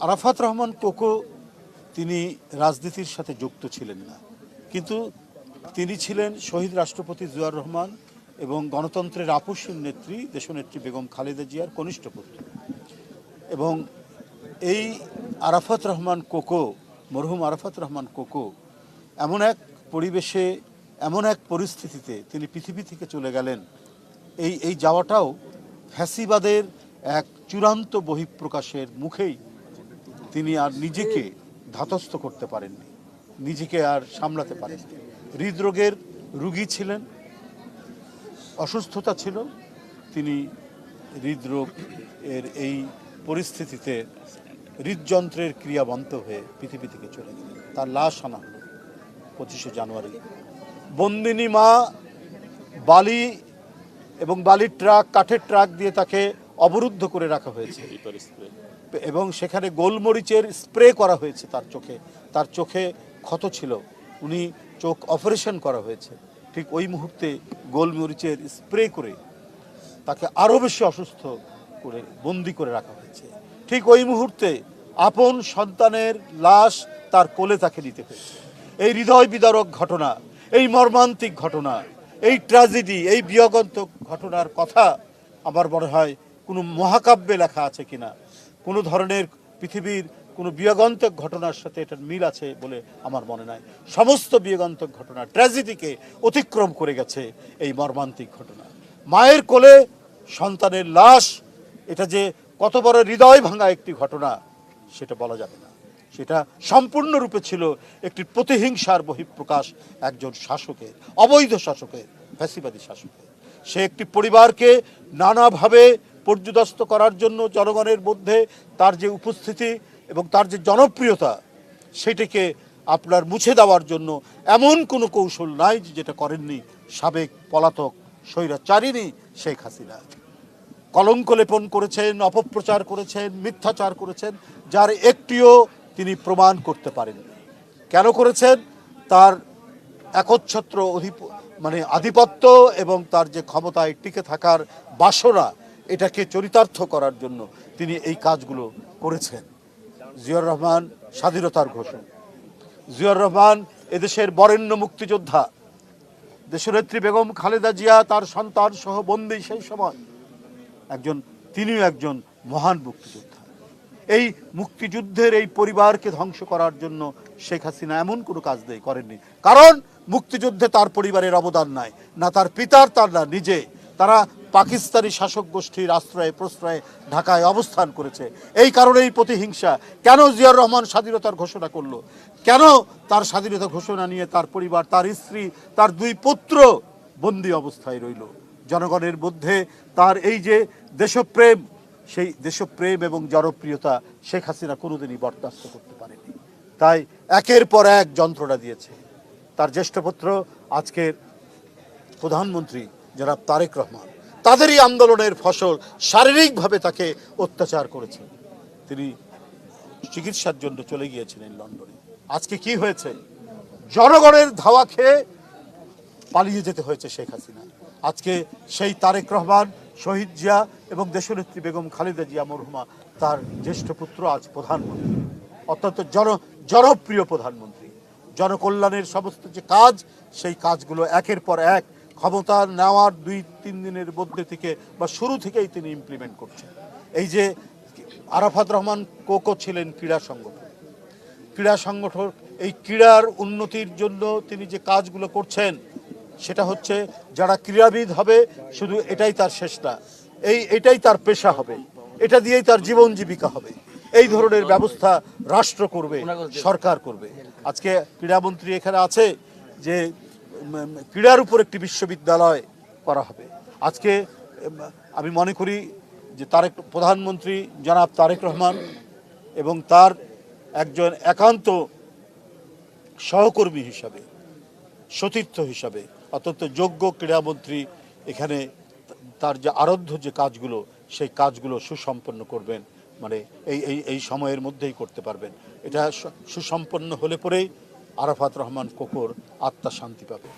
Arafat Rahman cocoa তিনি রাজনীতির সাথে যুক্ত ছিলেন না, কিন্তু তিনি ছিলেন শহীদ রাষ্ট্রপতি জিয়াউর রহমান এবং গণতন্ত্রের আপসীন নেত্রী দেশনেত্রী বেগম খালেদা জিয়ার কনিষ্ঠ পুত্র। এবং এই আরাফাত রহমান কোকো, মরহুম আরাফাত রহমান কোকো এমন এক পরিবেশে, এমন এক পরিস্থিতিতে তিনি পৃথিবী থেকে চলে গেলেন, এই যাওয়াটাও ফ্যাসিবাদের এক চূড়ান্ত বহিঃপ্রকাশের মুখেই তিনি আর নিজেকে ধাতস্থ করতে পারেননি, নিজেকে আর সামলাতে পারেননি। হৃদরোগের রোগী ছিলেন, অসুস্থতা ছিল, তিনি হৃদরোগ এর এই পরিস্থিতিতে হৃদযন্ত্রের ক্রিয়া বন্ধ হয়ে পৃথিবী থেকে চলে গেলেন। তার লাশ আনা হলো 25শে জানুয়ারি। বন্দিনী মা বালি এবং বালির ট্রাক, কাঠের ট্রাক দিয়ে তাকে অবরুদ্ধ করে রাখা হয়েছে এবং সেখানে গোলমরিচের স্প্রে করা হয়েছে তার চোখে ক্ষত ছিল, উনি চোখ অপারেশন করা হয়েছে। ঠিক ওই মুহূর্তে গোলমরিচের স্প্রে করে তাকে আরও বেশি অসুস্থ করে বন্দি করে রাখা হয়েছে। ঠিক ওই মুহূর্তে আপন সন্তানের লাশ তার কোলে তাকে নিতে হয়েছে। এই হৃদয় বিদারক ঘটনা, এই মর্মান্তিক ঘটনা, এই ট্র্যাজেডি, এই বিয়োগান্তক ঘটনার কথা আমার মনে হয় কোনো মহাকাব্যে লেখা আছে কিনা, কোনো ধরনের পৃথিবীর কোনো বিয়োগান্তক ঘটনার সাথে এটার মিল আছে বলে আমার মনে নাই। সমস্ত বিয়োগান্তক ঘটনা, ট্র্যাজেডিকে অতিক্রম করে গেছে এই মর্মান্তিক ঘটনা। মায়ের কোলে সন্তানের লাশ, এটা যে কত বড় হৃদয় ভাঙা একটি ঘটনা সেটা বলা যাবে না। সেটা সম্পূর্ণরূপে ছিল একটি প্রতিহিংসার বহিঃপ্রকাশ একজন শাসকের, অবৈধ শাসকের, ফ্যাসিবাদী শাসকের। সে একটি পরিবারকে নানাভাবে পর্যুদস্ত করার জন্য জনগণের মধ্যে তার যে উপস্থিতি এবং তার যে জনপ্রিয়তা, সেটিকে আপনার মুছে দেওয়ার জন্য এমন কোনো কৌশল নাই যেটা করেননি সাবেক পলাতক স্বৈরাচারিণী শেখ হাসিনা। কলঙ্ক লেপন করেছেন, অপপ্রচার করেছেন, মিথ্যাচার করেছেন, যার একটিও তিনি প্রমাণ করতে পারেননি। কেন করেছেন? তার একচ্ছত্র আধিপত্য এবং তার যে ক্ষমতায় টিকে থাকার বাসনা, এটাকে চরিতার্থ করার জন্য তিনি এই কাজগুলো করেছেন। জিয়াউর রহমান স্বাধীনতার ঘোষক, জিয়াউর রহমান এদেশের বরেণ্য মুক্তিযোদ্ধা, দেশনেত্রী বেগম খালেদা জিয়া তার সন্তান সহ বন্দী সেই সময় তিনিও একজন মহান মুক্তিযোদ্ধা। এই মুক্তিযুদ্ধের এই পরিবারকে ধ্বংস করার জন্য শেখ হাসিনা এমন কোনো কাজ করেননি, কারণ মুক্তিযুদ্ধে তার পরিবারের অবদান নাই, না তার পিতার, তার না নিজে। তারা পাকিস্তানি শাসক গোষ্ঠীর আশ্রয়ে প্রশ্রয়ে ঢাকায় অবস্থান করেছে। এই কারণেই প্রতিহিংসা। কেন জিয়াউর রহমান স্বাধীনতার ঘোষণা করলো? কেন তার স্বাধীনতা ঘোষণা নিয়ে তার পরিবার, তার স্ত্রী, তার 2 পুত্র বন্দী অবস্থায় রইল? জনগণের মধ্যে তার এই যে দেশপ্রেম, সেই দেশপ্রেম এবং জনপ্রিয়তা শেখ হাসিনা কোনোদিনই বরদাস্ত করতে পারেনি। তাই একের পর এক যন্ত্রণা দিয়েছে। তার জ্যেষ্ঠ পুত্র, আজকের প্রধানমন্ত্রী জনাব তারেক রহমান, তাদেরই আন্দোলনের ফসল শারীরিকভাবে তাকে অত্যাচার করেছে। তিনি চিকিৎসার জন্য চলে গিয়েছিলেন লন্ডনে। আজকে কি হয়েছে? জনগণের ধাওয়া খেয়ে পালিয়ে যেতে হয়েছে শেখ হাসিনা। আজকে সেই তারেক রহমান, শহীদ জিয়া এবং দেশনেত্রী বেগম খালেদা জিয়া মরহুমা, তার জ্যেষ্ঠ পুত্র আজ প্রধানমন্ত্রী, অত্যন্ত জনপ্রিয় প্রধানমন্ত্রী। জনকল্যাণের সমস্ত যে কাজ, সেই কাজগুলো একের পর এক ক্ষমতা নেওয়ার 2-3 দিনের মধ্যে থেকে বা শুরু থেকেই তিনি ইমপ্লিমেন্ট করছেন। এই যে আরাফাত রহমান কোকো ছিলেন ক্রীড়া সংগঠন, এই ক্রীড়ার উন্নতির জন্য তিনি যে কাজগুলো করছেন, সেটা হচ্ছে যারা ক্রীড়াবিদ হবে শুধু এটাই তার শেষ না, এটাই তার পেশা হবে, এটা দিয়েই তার জীবন জীবিকা হবে, এই ধরনের ব্যবস্থা রাষ্ট্র করবে, সরকার করবে। আজকে ক্রীড়ামন্ত্রী এখানে আছে যে ক্রীড়ার উপর একটি বিশ্ববিদ্যালয় করা হবে। আজকে আমি মনে করি যে প্রধানমন্ত্রী জনাব তারেক রহমান এবং তার একজন একান্ত সহকর্মী হিসাবে, সতীর্থ হিসাবে অত্যন্ত যোগ্য ক্রীড়ামন্ত্রী এখানে তার যে আরাধ্য যে কাজগুলো, সেই কাজগুলো সুসম্পন্ন করবেন, এই সময়ের মধ্যেই করতে পারবেন। এটা সুসম্পন্ন হলে পরেই আরাফাত রহমান কোকোর আত্মা শান্তি পাবে।